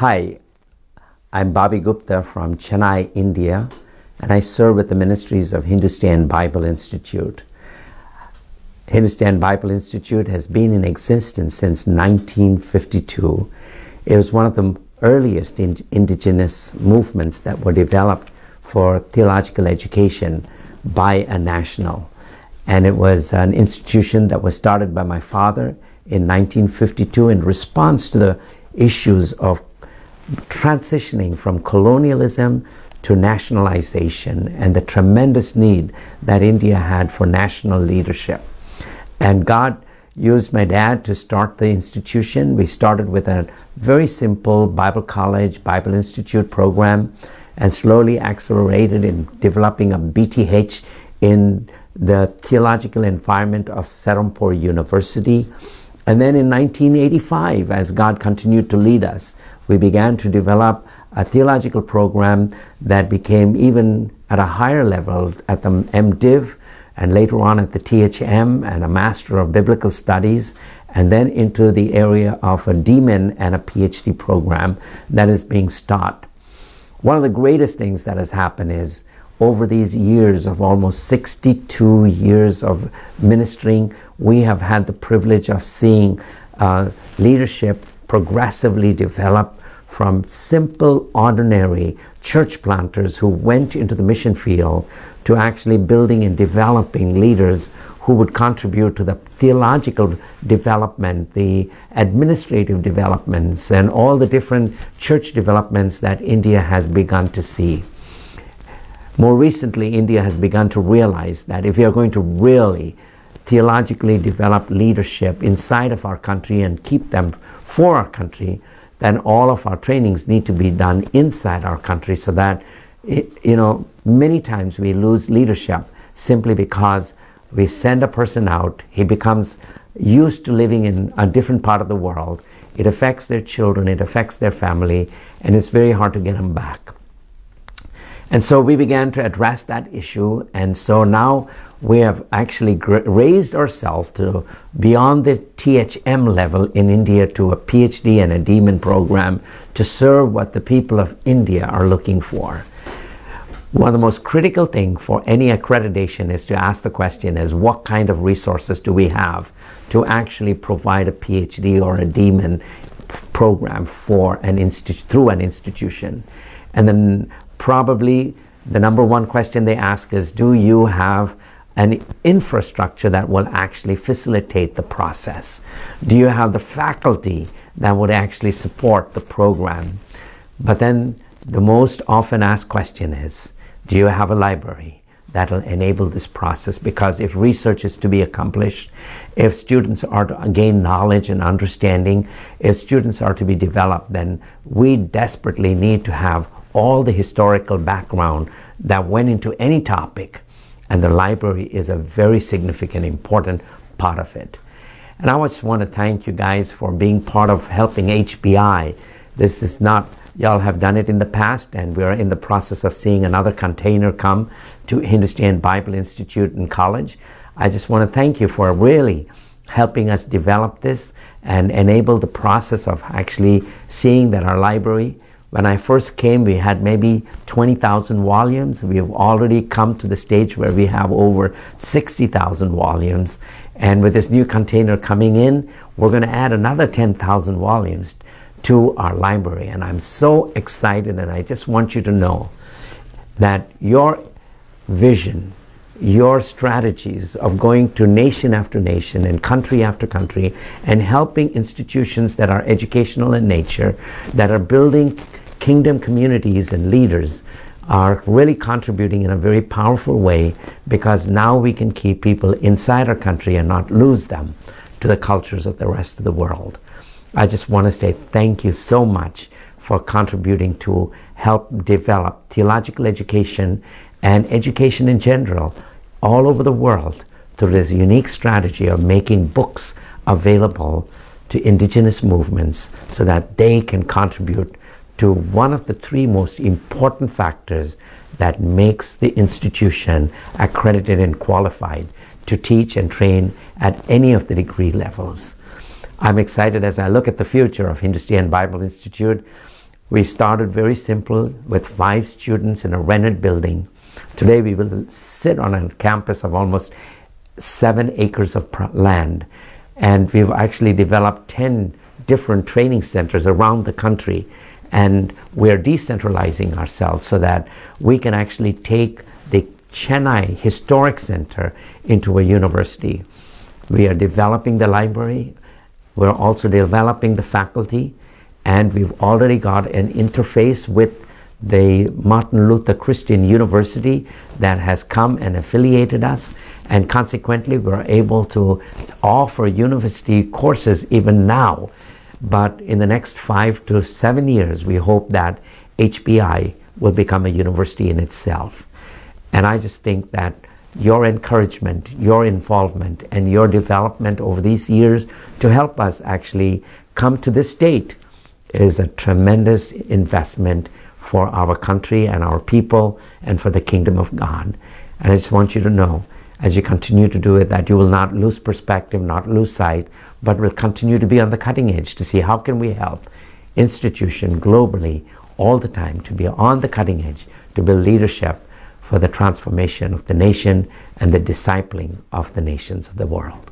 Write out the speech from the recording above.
Hi, I'm Bobby Gupta from Chennai, India, and I serve with the Ministries of Hindustan Bible Institute. Hindustan Bible Institute has been in existence since 1952. It was one of the earliest indigenous movements that were developed for theological education by a national. And it was an institution that was started by my father in 1952 in response to the issues of transitioning from colonialism to nationalization and the tremendous need that India had for national leadership. And God used my dad to start the institution. We started with a very simple Bible college, Bible Institute program, and slowly accelerated in developing a BTH in the theological environment of Serampore University. And then in 1985, as God continued to lead us, we began to develop a theological program that became even at a higher level at the MDiv and later on at the THM and a Master of Biblical Studies, and then into the area of a DMin and a PhD program that is being taught. One of the greatest things that has happened is over these years of almost 62 years of ministering, we have had the privilege of seeing leadership progressively develop from simple, ordinary church planters who went into the mission field to actually building and developing leaders who would contribute to the theological development, the administrative developments, and all the different church developments that India has begun to see. More recently, India has begun to realize that if we are going to really theologically develop leadership inside of our country and keep them for our country, then all of our trainings need to be done inside our country, so that, many times we lose leadership simply because we send a person out, he becomes used to living in a different part of the world, it affects their children, it affects their family, and it's very hard to get them back. And so we began to address that issue, and so now we have actually raised ourselves to beyond the THM level in India to a PhD and a DMin program to serve what the people of India are looking for. One of the most critical things for any accreditation is to ask the question is, what kind of resources do we have to actually provide a PhD or a DMin program for through an institution? And then probably the number one question they ask is, do you have an infrastructure that will actually facilitate the process? Do you have the faculty that would actually support the program? But then the most often asked question is, do you have a library that will enable this process? Because if research is to be accomplished, if students are to gain knowledge and understanding, if students are to be developed, then we desperately need to have all the historical background that went into any topic, and the library is a very significant, important part of it. And I just want to thank you guys for being part of helping HBI. This is not, y'all have done it in the past, and we're in the process of seeing another container come to Hindustan Bible Institute and College. I just want to thank you for really helping us develop this and enable the process of actually seeing that our library, when I first came, we had maybe 20,000 volumes. We have already come to the stage where we have over 60,000 volumes. And with this new container coming in, we're going to add another 10,000 volumes to our library. And I'm so excited, and I just want you to know that your vision, your strategies of going to nation after nation and country after country and helping institutions that are educational in nature, that are building kingdom communities and leaders, are really contributing in a very powerful way, because now we can keep people inside our country and not lose them to the cultures of the rest of the world. I just want to say thank you so much for contributing to help develop theological education and education in general all over the world through this unique strategy of making books available to indigenous movements so that they can contribute to one of the three most important factors that makes the institution accredited and qualified to teach and train at any of the degree levels. I'm excited as I look at the future of Hindustan Bible Institute. We started very simple with 5 students in a rented building. Today we will sit on a campus of almost 7 acres of land, and we've actually developed 10 different training centers around the country, and we're decentralizing ourselves so that we can actually take the Chennai Historic Center into a university. We are developing the library, we're also developing the faculty, and we've already got an interface with the Martin Luther Christian University that has come and affiliated us, and consequently we're able to offer university courses even now. But in the next 5 to 7 years, we hope that HBI will become a university in itself. And I just think that your encouragement, your involvement, and your development over these years to help us actually come to this state is a tremendous investment for our country and our people and for the kingdom of God. And I just want you to know, as you continue to do it, that you will not lose perspective, not lose sight, but will continue to be on the cutting edge to see how can we help institutions globally all the time to be on the cutting edge, to build leadership for the transformation of the nation and the discipling of the nations of the world.